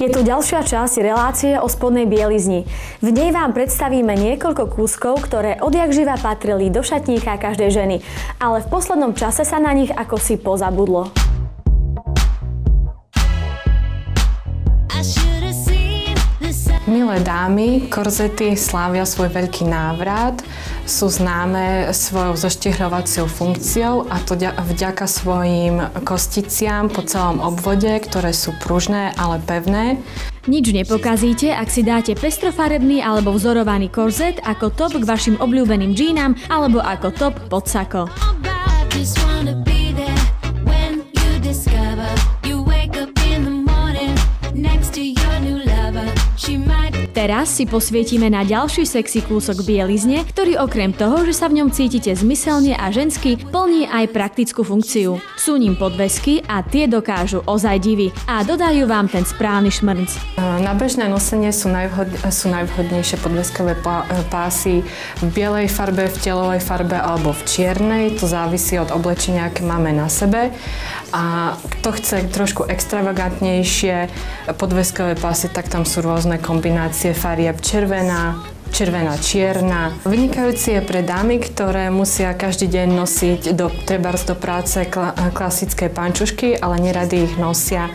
Je tu ďalšia časť relácie o spodnej bielizni. V nej vám predstavíme niekoľko kúskov, ktoré odjakživa patrili do šatníka každej ženy, ale v poslednom čase sa na nich akosi pozabudlo. Milé dámy, korzety slávia svoj veľký návrat, sú známe svojou zoštihľovacou funkciou a to vďaka svojim kosticiam po celom obvode, ktoré sú pružné, ale pevné. Nič nepokazíte, ak si dáte pestrofarebný alebo vzorovaný korzet ako top k vašim obľúbeným džínam alebo ako top pod sako. Teraz si posvietime na ďalší sexy kúsok bielizne, ktorý okrem toho, že sa v ňom cítite zmyselne a žensky, plní aj praktickú funkciu. Sú ním podvesky a tie dokážu ozaj divy a dodajú vám ten správny šmrnc. Na bežné nosenie sú najvhodnejšie podveskové pásy v bielej farbe, v telovej farbe alebo v čiernej. To závisí od oblečenia, aké máme na sebe. A kto chce trošku extravagantnejšie podveskové pásy, tak tam sú rôzne kombinácie farieb červená, čierna. Vynikajúci je pre dámy, ktoré musia každý deň nosiť trebárs do práce klasické pančušky, ale nerady ich nosia.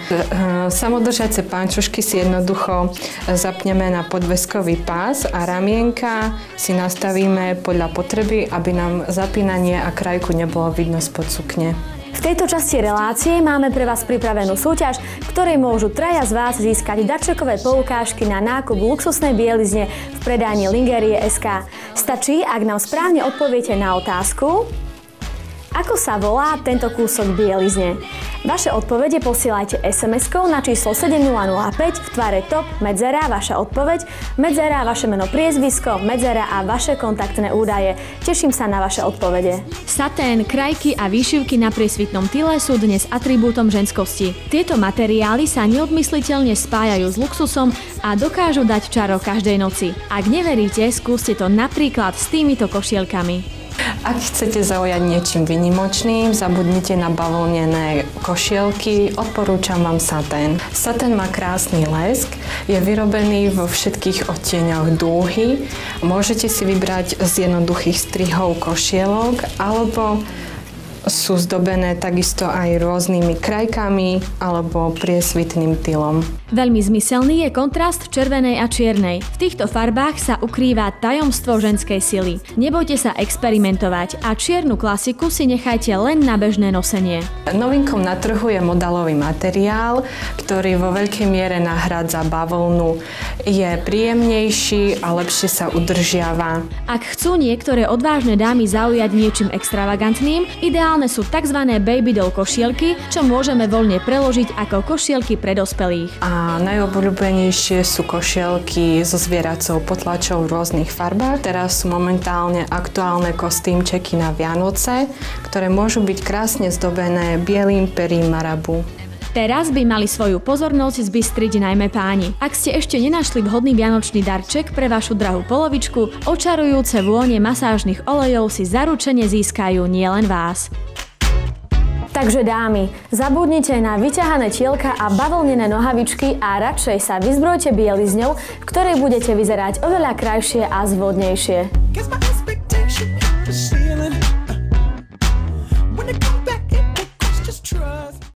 Samodržace pančušky si jednoducho zapneme na podveskový pás a ramienka si nastavíme podľa potreby, aby nám zapínanie a krajku nebolo vidno spod sukne. V tejto časti relácie máme pre vás pripravenú súťaž, v ktorej môžu traja z vás získať darčekové poukážky na nákup luxusnej bielizne v predajni Lingerie.sk. Stačí, ak nám správne odpoviete na otázku: ako sa volá tento kúsok bielizne? Vaše odpovede posielajte SMS-kou na číslo 7005 v tvare top, medzera, vaša odpoveď, medzera, vaše meno, priezvisko, medzera a vaše kontaktné údaje. Teším sa na vaše odpovede. Satén, krajky a výšivky na priesvitnom tyle sú dnes atribútom ženskosti. Tieto materiály sa neodmysliteľne spájajú s luxusom a dokážu dať čaro každej noci. Ak neveríte, skúste to napríklad s týmito košielkami. Ak chcete zaujať niečím výnimočným, zabudnite na bavlnené košielky, odporúčam vám satén. Satén má krásny lesk, je vyrobený vo všetkých odtieňoch dúhy. Môžete si vybrať z jednoduchých strihov košielok, alebo sú zdobené takisto aj rôznymi krajkami alebo priesvitným tylom. Veľmi zmyselný je kontrast červenej a čiernej. V týchto farbách sa ukrýva tajomstvo ženskej sily. Nebojte sa experimentovať a čiernu klasiku si nechajte len na bežné nosenie. Novinkom na trhu je modalový materiál, ktorý vo veľkej miere nahrádza bavlnu. Je príjemnejší a lepšie sa udržiava. Ak chcú niektoré odvážne dámy zaujať niečím extravagantným, ideálne sú tzv. Baby doll košielky, čo môžeme voľne preložiť ako košielky pre dospelých. A najobľúbenejšie sú košielky so zvieracou potlačou v rôznych farbách. Teraz sú momentálne aktuálne kostýmčeky na Vianoce, ktoré môžu byť krásne zdobené bielým perím marabu. Teraz by mali svoju pozornosť zbystriť najmä páni. Ak ste ešte nenašli vhodný vianočný darček pre vašu drahú polovičku, očarujúce vône masážnych olejov si zaručene získajú nielen vás. Takže dámy, zabudnite na vyťahané tielka a bavlnené nohavičky a radšej sa vyzbrojte bielizňou, v ktorej budete vyzerať oveľa krajšie a zvodnejšie.